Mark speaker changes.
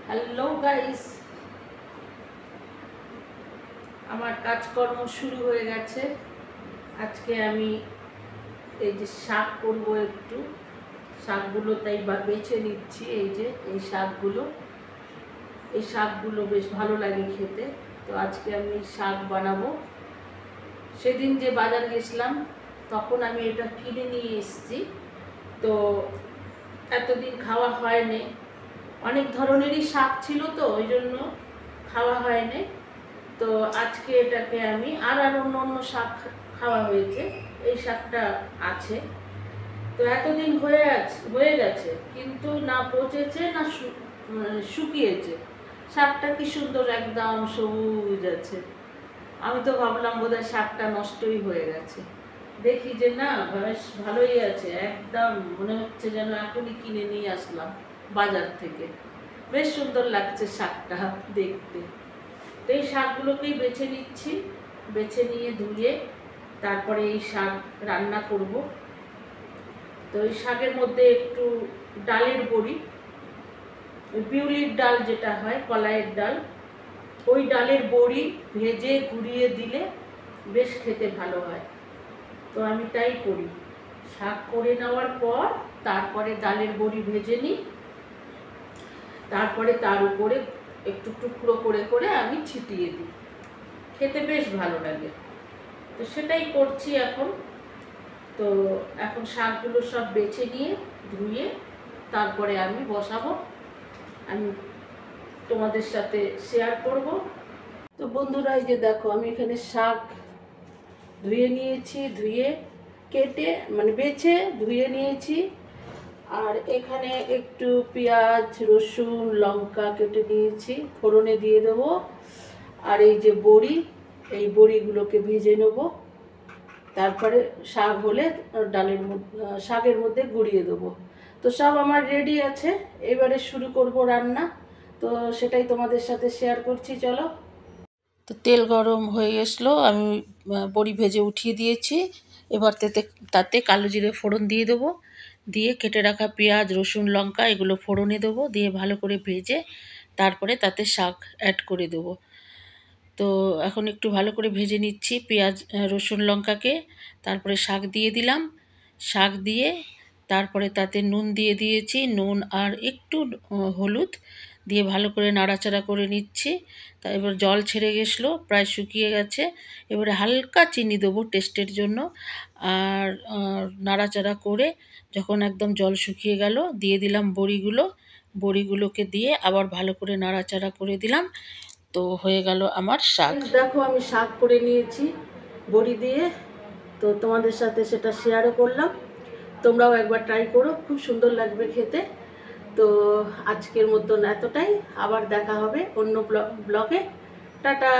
Speaker 1: Hello guys, আমার কাজকর্ম শুরু হয়ে গেছে। আজকে আমি এই যে শাক করব, একটু শাকগুলো তাই বেছে নিচ্ছি। এই যে এই শাকগুলো বেশ ভালো লাগে খেতে। তো আজকে আমি এই শাক বানাবো। সেদিন যে বাজার গেছিলাম তখন আমি এটা কিনে নিয়ে এসেছি। তো এতদিন খাওয়া হয়নি, অনেক ধরনেরই শাক ছিল, তো ওই জন্য খাওয়া হয়নি। তো আজকে এটাকে আমি আর অন্য অন্য শাক খাওয়া হয়েছে, এই শাকটা আছে। তো এতদিন হয়ে গেছে, কিন্তু না পচেছে না শুকিয়েছে। শাকটা কি সুন্দর একদম সবুজ আছে। আমি তো ভাবলাম বোধহয় শাকটা নষ্টই হয়ে গেছে। দেখি যে না, বেশ ভালোই আছে, একদম মনে হচ্ছে যেন এখনই কিনে নিয়ে আসলাম বাজার থেকে। বেশ সুন্দর লাগছে শাকটা দেখতে। তো এই শাকগুলোকেই বেছে নিচ্ছি, বেছে নিয়ে ধুয়ে তারপরে এই শাক রান্না করব। তো এই শাকের মধ্যে একটু ডালের বড়ি, বিউলির ডাল যেটা হয়, কলাইয়ের ডাল, ওই ডালের বড়ি ভেজে গুঁড়িয়ে দিলে বেশ খেতে ভালো হয়। তো আমি তাই করি, শাক করে নেওয়ার পর তারপরে ডালের বড়ি ভেজে নিই, তারপরে তার উপরে একটু টুকরো করে করে আমি ছিটিয়ে দিই, খেতে বেশ ভালো লাগে। তো সেটাই করছি এখন। তো এখন শাকগুলো সব বেছে নিয়ে ধুয়ে তারপরে আমি বসাবো, আমি তোমাদের সাথে শেয়ার করব। তো বন্ধুরা, এই যে দেখো, আমি এখানে শাক ধুয়ে নিয়েছি, ধুয়ে কেটে বেছে ধুয়ে নিয়েছি। আর এখানে একটু পেঁয়াজ, রসুন, লঙ্কা কেটে নিয়েছি, ফোড়নে দিয়ে দেবো। আর এই যে বড়ি, এই বড়িগুলোকে ভেজে নেব। তারপরে শাক হলে শাকের মধ্যে গুঁড়িয়ে দেবো। তো সব আমার রেডি আছে, এবারে শুরু করব রান্না। তো সেটাই তোমাদের সাথে শেয়ার করছি, চলো। তো তেল গরম হয়ে গেছিলো, আমি বড়ি ভেজে উঠিয়ে দিয়েছি। এবার তাতে কালো জিরে ফোড়ন দিয়ে দেবো, দিয়ে কেটে রাখা পেঁয়াজ, রসুন, লঙ্কা এগুলো ফোড়নে দেবো, দিয়ে ভালো করে ভেজে তারপরে তাতে শাক অ্যাড করে দেবো। তো এখন একটু ভালো করে ভেজে নিচ্ছি পেঁয়াজ, রসুন, লঙ্কাকে। তারপরে শাক দিয়ে দিলাম, শাক দিয়ে তারপরে তাতে নুন দিয়ে দিয়েছি, নুন আর একটু হলুদ দিয়ে ভালো করে নাড়াচাড়া করে নিচ্ছি। তা এবার জল ছেড়ে গেছিলো, প্রায় শুকিয়ে গেছে। এবারে হালকা চিনি দেবো টেস্টের জন্য। আর নাড়াচাড়া করে যখন একদম জল শুকিয়ে গেল, দিয়ে দিলাম বড়িগুলোকে দিয়ে আবার ভালো করে নাড়াচাড়া করে দিলাম। তো হয়ে গেল আমার শাক। দেখো, আমি শাক করে নিয়েছি বড়ি দিয়ে। তো তোমাদের সাথে সেটা শেয়ারও করলাম, তোমরাও একবার ট্রাই করো, খুব সুন্দর লাগবে খেতে। তো আজকের মতন এতটাই, আবার দেখা হবে অন্য ব্লগে। টাটা।